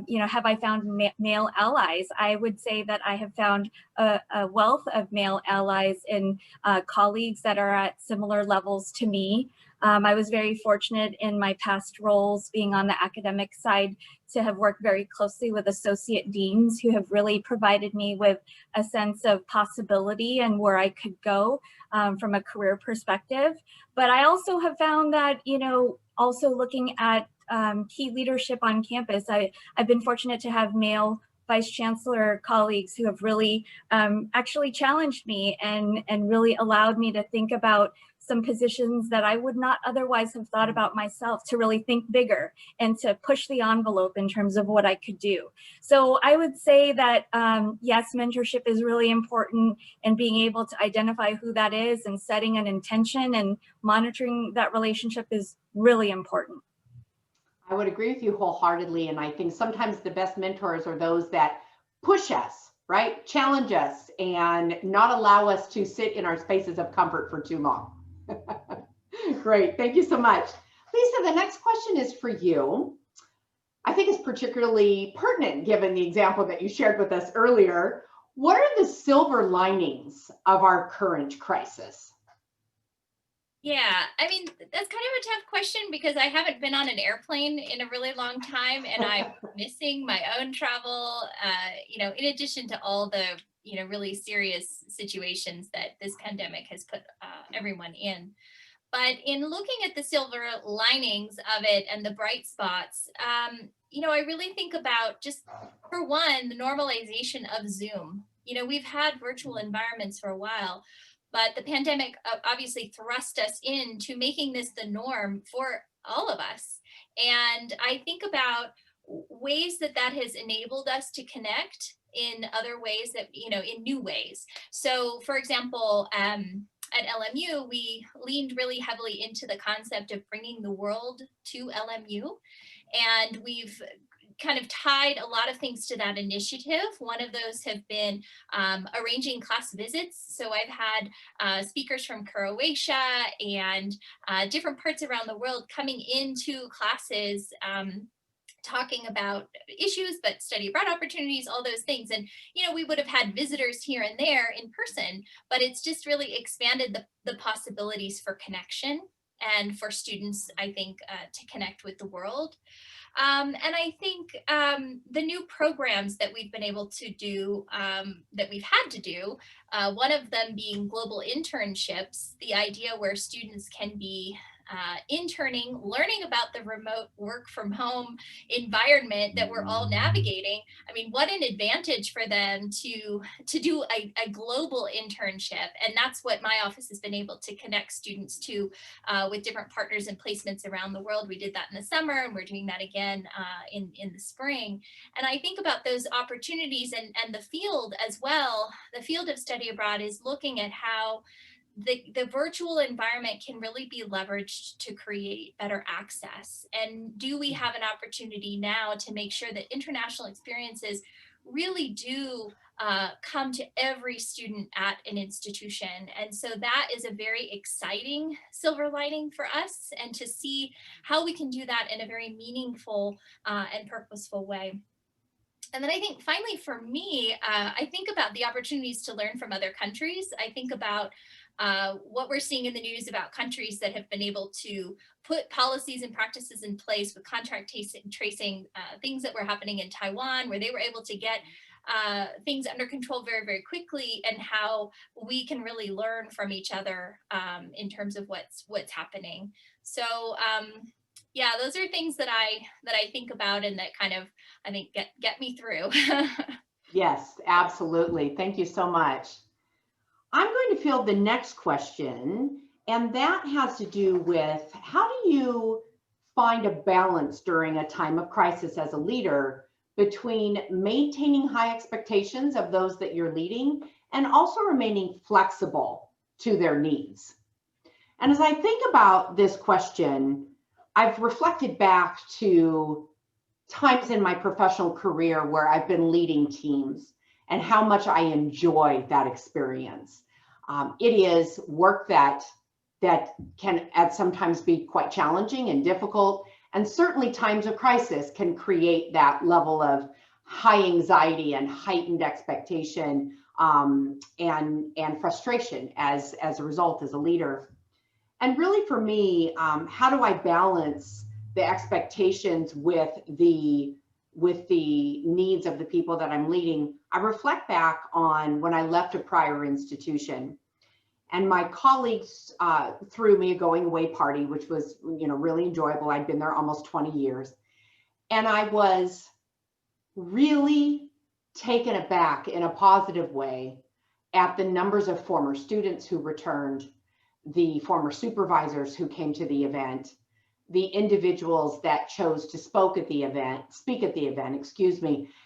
you know, have I found male allies? I would say that I have found a wealth of male allies and colleagues that are at similar levels to me. I was very fortunate in my past roles being on the academic side to have worked very closely with associate deans who have really provided me with a sense of possibility and where I could go from a career perspective. But I also have found that, you know, also looking at key leadership on campus, I've been fortunate to have male Vice Chancellor colleagues who have really actually challenged me and really allowed me to think about some positions that I would not otherwise have thought about myself, to really think bigger and to push the envelope in terms of what I could do. So I would say that yes, mentorship is really important, and being able to identify who that is and setting an intention and monitoring that relationship is really important. I would agree with you wholeheartedly. And I think sometimes the best mentors are those that push us, right? Challenge us and not allow us to sit in our spaces of comfort for too long. Great. Thank you so much. Lisa, the next question is for you. I think it's particularly pertinent given the example that you shared with us earlier. What are the silver linings of our current crisis? Yeah, I mean, that's kind of a tough question because I haven't been on an airplane in a really long time, and I'm missing my own travel, you know, in addition to all the, you know, really serious situations that this pandemic has put everyone in. But in looking at the silver linings of it and the bright spots, you know, I really think about, just for one, the normalization of Zoom. You know, we've had virtual environments for a while, but the pandemic obviously thrust us into making this the norm for all of us. And I think about ways that that has enabled us to connect in other ways, that, you know, in new ways. So for example, at LMU, we leaned really heavily into the concept of bringing the world to LMU. And we've kind of tied a lot of things to that initiative. One of those have been arranging class visits. So I've had speakers from Croatia and different parts around the world coming into classes, talking about issues, but study abroad opportunities, all those things. And, you know, we would have had visitors here and there in person, but it's just really expanded the possibilities for connection and for students, I think, to connect with the world. And I think the new programs that we've been able to do, that we've had to do, one of them being global internships, the idea where students can be interning, learning about the remote work from home environment that we're all navigating. I mean, what an advantage for them to do a global internship. And that's what my office has been able to connect students to with different partners and placements around the world. We did that in the summer, and we're doing that again in the spring. And I think about those opportunities and the field as well. The field of study abroad is looking at how the virtual environment can really be leveraged to create better access. And do we have an opportunity now to make sure that international experiences really do come to every student at an institution? And so that is a very exciting silver lining for us, and to see how we can do that in a very meaningful and purposeful way. And then I think finally for me, I think about the opportunities to learn from other countries. I think about what we're seeing in the news about countries that have been able to put policies and practices in place with contact tracing, things that were happening in Taiwan, where they were able to get things under control very, very quickly, and how we can really learn from each other in terms of what's happening. So yeah, those are things that I think about, and that kind of, I think, get me through. Yes, absolutely. Thank you so much. I'm going to field the next question, And that has to do with how do you find a balance during a time of crisis as a leader between maintaining high expectations of those that you're leading and also remaining flexible to their needs. And as I think about this question, I've reflected back to times in my professional career where I've been leading teams and how much I enjoy that experience. It is work that can at sometimes be quite challenging and difficult, and certainly times of crisis can create that level of high anxiety and heightened expectation and frustration as a result as a leader. And really for me, how do I balance the expectations with the needs of the people that I'm leading? I reflect back on when I left a prior institution, and my colleagues threw me a going away party, which was, really enjoyable. I'd been there almost 20 years. And I was really taken aback in a positive way at the numbers of former students who returned, the former supervisors who came to the event, the individuals that chose to speak at the event,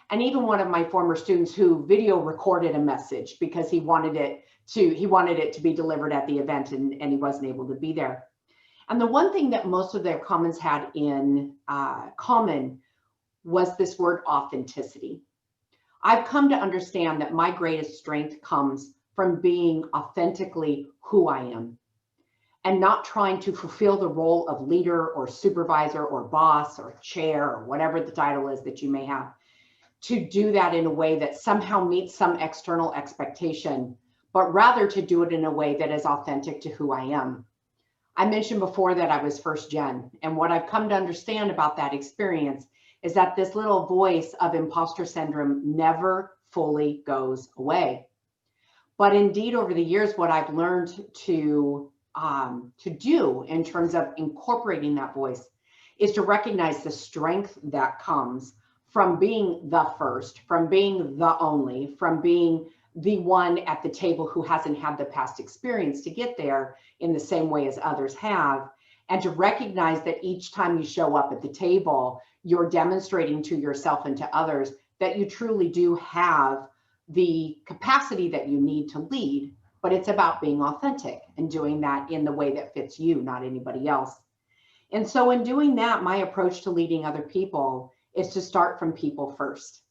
and even one of my former students who video recorded a message because he wanted it to be delivered at the event and he wasn't able to be there. And the one thing that most of their comments had in common was this word authenticity. I've come to understand that my greatest strength comes from being authentically who I am and not trying to fulfill the role of leader or supervisor or boss or chair or whatever the title is that you may have, to do that in a way that somehow meets some external expectation, but rather to do it in a way that is authentic to who I am. I mentioned before that I was first gen, and what I've come to understand about that experience is that this little voice of imposter syndrome never fully goes away. But indeed, over the years, what I've learned to do in terms of incorporating that voice is to recognize the strength that comes from being the first, from being the only, from being the one at the table who hasn't had the past experience to get there in the same way as others have, and to recognize that each time you show up at the table, you're demonstrating to yourself and to others that you truly do have the capacity that you need to lead, but it's about being authentic and doing that in the way that fits you, not anybody else. And so in doing that, my approach to leading other people is to start from people first,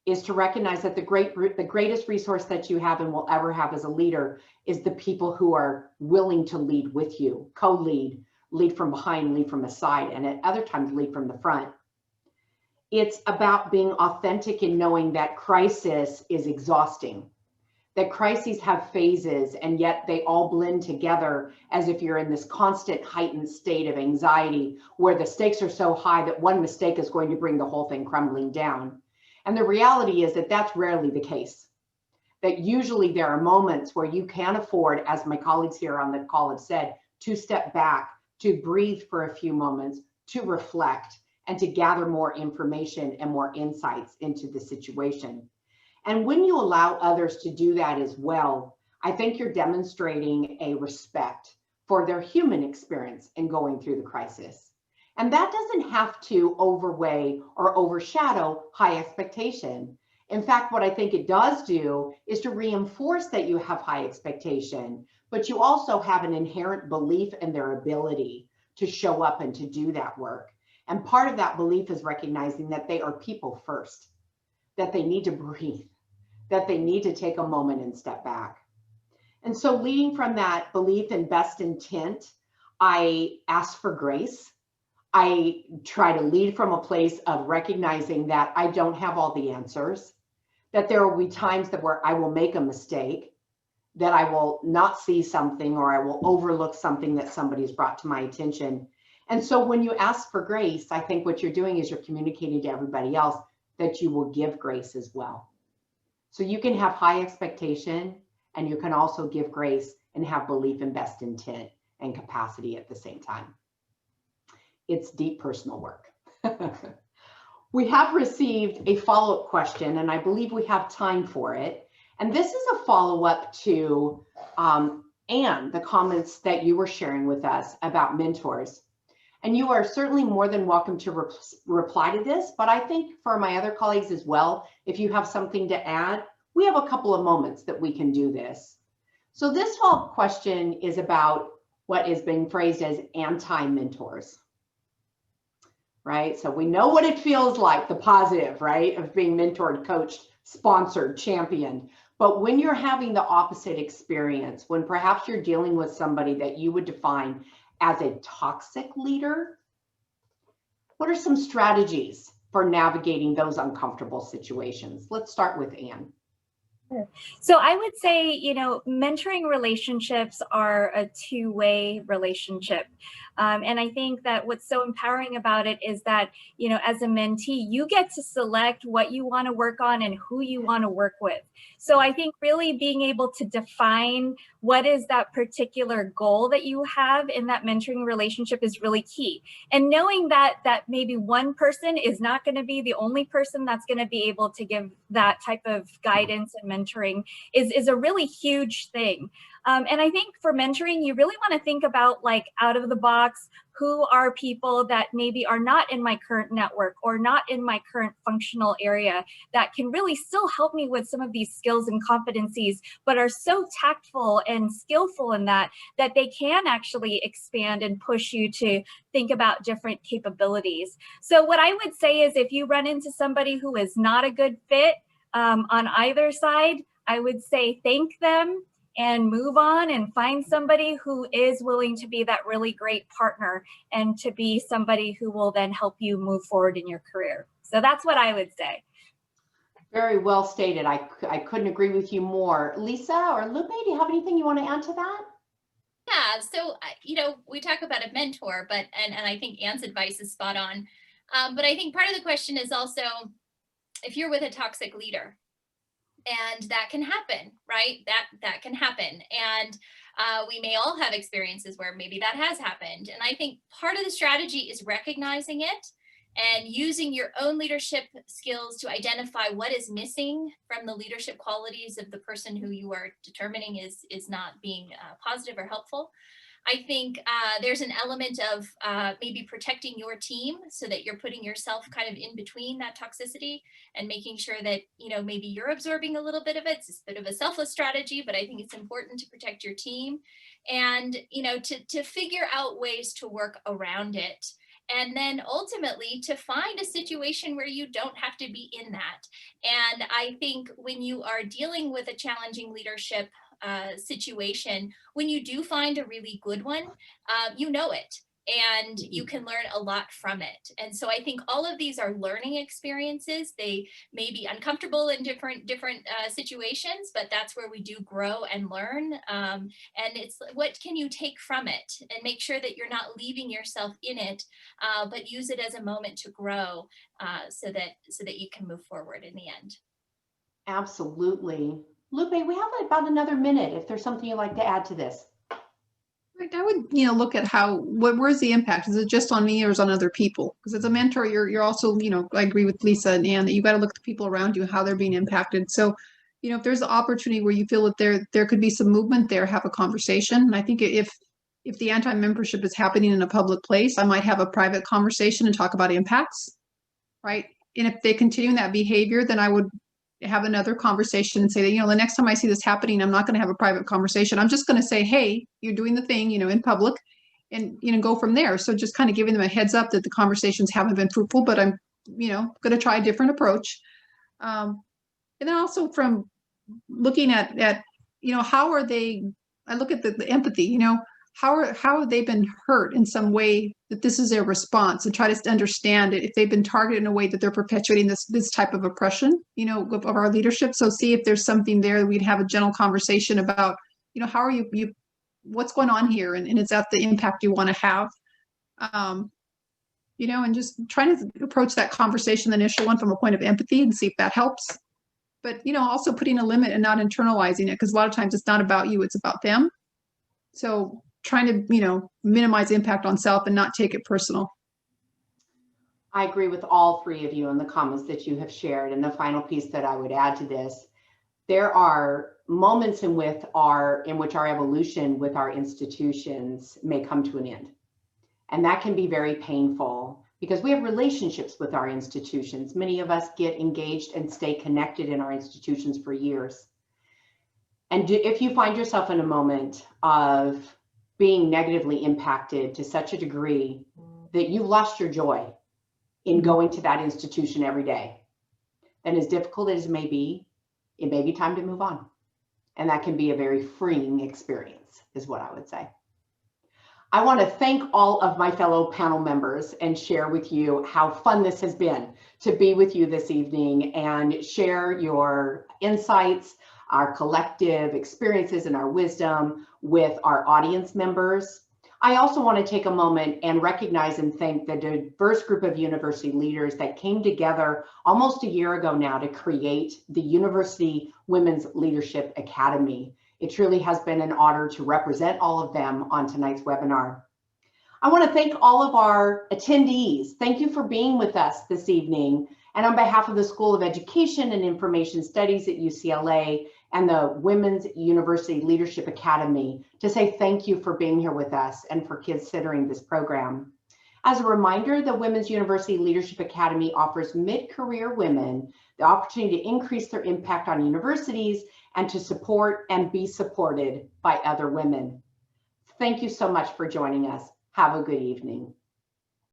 is to recognize that the greatest resource that you have and will ever have as a leader is the people who are willing to lead with you, co-lead, lead from behind, lead from the side, and at other times lead from the front. It's about being authentic in knowing that crisis is exhausting, that crises have phases, and yet they all blend together as if you're in this constant heightened state of anxiety where the stakes are so high that one mistake is going to bring the whole thing crumbling down. And the reality is that that's rarely the case, that usually there are moments where you can afford, as my colleagues here on the call have said, to step back, to breathe for a few moments, to reflect, and to gather more information and more insights into the situation. And when you allow others to do that as well, I think you're demonstrating a respect for their human experience in going through the crisis. And that doesn't have to overweigh or overshadow high expectation. In fact, what I think it does do is to reinforce that you have high expectation, but you also have an inherent belief in their ability to show up and to do that work. And part of that belief is recognizing that they are people first, that they need to breathe, that they need to take a moment and step back. And so leading from that belief in best intent, I ask for grace. I try to lead from a place of recognizing that I don't have all the answers, that there will be times where I will make a mistake, that I will not see something or I will overlook something that somebody's brought to my attention. And so when you ask for grace, I think what you're doing is you're communicating to everybody else that you will give grace as well. So you can have high expectation and you can also give grace and have belief in best intent and capacity at the same time. It's deep personal work. We have received a follow-up question, and I believe we have time for it. And this is a follow-up to and the comments that you were sharing with us about mentors. And you are certainly more than welcome to reply to this, but I think for my other colleagues as well, if you have something to add, we have a couple of moments that we can do this. So this follow-up question is about what is being phrased as anti-mentors, right? So we know what it feels like, the positive, right, of being mentored, coached, sponsored, championed. But when you're having the opposite experience, when perhaps you're dealing with somebody that you would define as a toxic leader, what are some strategies for navigating those uncomfortable situations? Let's start with Anne. So I would say, mentoring relationships are a two-way relationship. And I think that what's so empowering about it is that, as a mentee, you get to select what you want to work on and who you want to work with. So I think really being able to define what is that particular goal that you have in that mentoring relationship is really key. And knowing that maybe one person is not going to be the only person that's going to be able to give that type of guidance and mentoring is a really huge thing. And I think for mentoring, you really want to think about, like, out of the box, who are people that maybe are not in my current network or not in my current functional area that can really still help me with some of these skills and competencies, but are so tactful and skillful in that they can actually expand and push you to think about different capabilities. So what I would say is, if you run into somebody who is not a good fit on either side, I would say thank them and move on and find somebody who is willing to be that really great partner and to be somebody who will then help you move forward in your career. So that's what I would say. Very well stated. I couldn't agree with you more. Lisa or Lupe, do you have anything you want to add to that? Yeah, so, we talk about a mentor, but, and I think Anne's advice is spot on. But I think part of the question is also, if you're with a toxic leader, and that can happen, right? That can happen. And we may all have experiences where maybe that has happened. And I think part of the strategy is recognizing it and using your own leadership skills to identify what is missing from the leadership qualities of the person who you are determining is not being positive or helpful. I think there's an element of maybe protecting your team so that you're putting yourself kind of in between that toxicity and making sure that, maybe you're absorbing a little bit of it. It's a bit of a selfless strategy, but I think it's important to protect your team and, to figure out ways to work around it. And then ultimately to find a situation where you don't have to be in that. And I think when you are dealing with a challenging leadership situation, when you do find a really good one, you know it and you can learn a lot from it. And so I think all of these are learning experiences. They may be uncomfortable in different situations, but that's where we do grow and learn. And it's what can you take from it and make sure that you're not leaving yourself in it, but use it as a moment to grow so that you can move forward in the end. Absolutely. Lupe, we have about another minute if there's something you'd like to add to this. Right. I would, look at where's the impact? Is it just on me or is it on other people? Because as a mentor, you're also, I agree with Lisa and Anne that you got to look at the people around you, how they're being impacted. So, if there's an opportunity where you feel that there could be some movement there, have a conversation. And I think if the anti-membership is happening in a public place, I might have a private conversation and talk about impacts, right? And if they continue that behavior, then I would have another conversation and say that, the next time I see this happening, I'm not going to have a private conversation. I'm just going to say, hey, you're doing the thing, in public, and, go from there. So just kind of giving them a heads up that the conversations haven't been fruitful, but I'm, going to try a different approach. And then also from looking at, how are they, I look at the empathy, how have they been hurt in some way that this is their response, and try to understand it if they've been targeted in a way that they're perpetuating this type of oppression, of our leadership. So see if there's something there that we'd have a gentle conversation about, how are you what's going on here, and is that the impact you want to have, and just trying to approach that conversation, the initial one, from a point of empathy and see if that helps. But also putting a limit and not internalizing it, because a lot of times it's not about you, it's about them. So trying to, minimize impact on self and not take it personal. I agree with all three of you in the comments that you have shared. And the final piece that I would add to this, there are moments in which our evolution with our institutions may come to an end. And that can be very painful because we have relationships with our institutions. Many of us get engaged and stay connected in our institutions for years. And if you find yourself in a moment of being negatively impacted to such a degree that you've lost your joy in going to that institution every day, then as difficult as it may be time to move on. And that can be a very freeing experience, is what I would say. I want to thank all of my fellow panel members and share with you how fun this has been to be with you this evening and share your insights, our collective experiences and our wisdom with our audience members. I also want to take a moment and recognize and thank the diverse group of university leaders that came together almost a year ago now to create the University Women's Leadership Academy. It truly has been an honor to represent all of them on tonight's webinar. I want to thank all of our attendees. Thank you for being with us this evening. And on behalf of the School of Education and Information Studies at UCLA and the Women's University Leadership Academy, to say thank you for being here with us and for considering this program. As a reminder, the Women's University Leadership Academy offers mid-career women the opportunity to increase their impact on universities and to support and be supported by other women. Thank you so much for joining us. Have a good evening.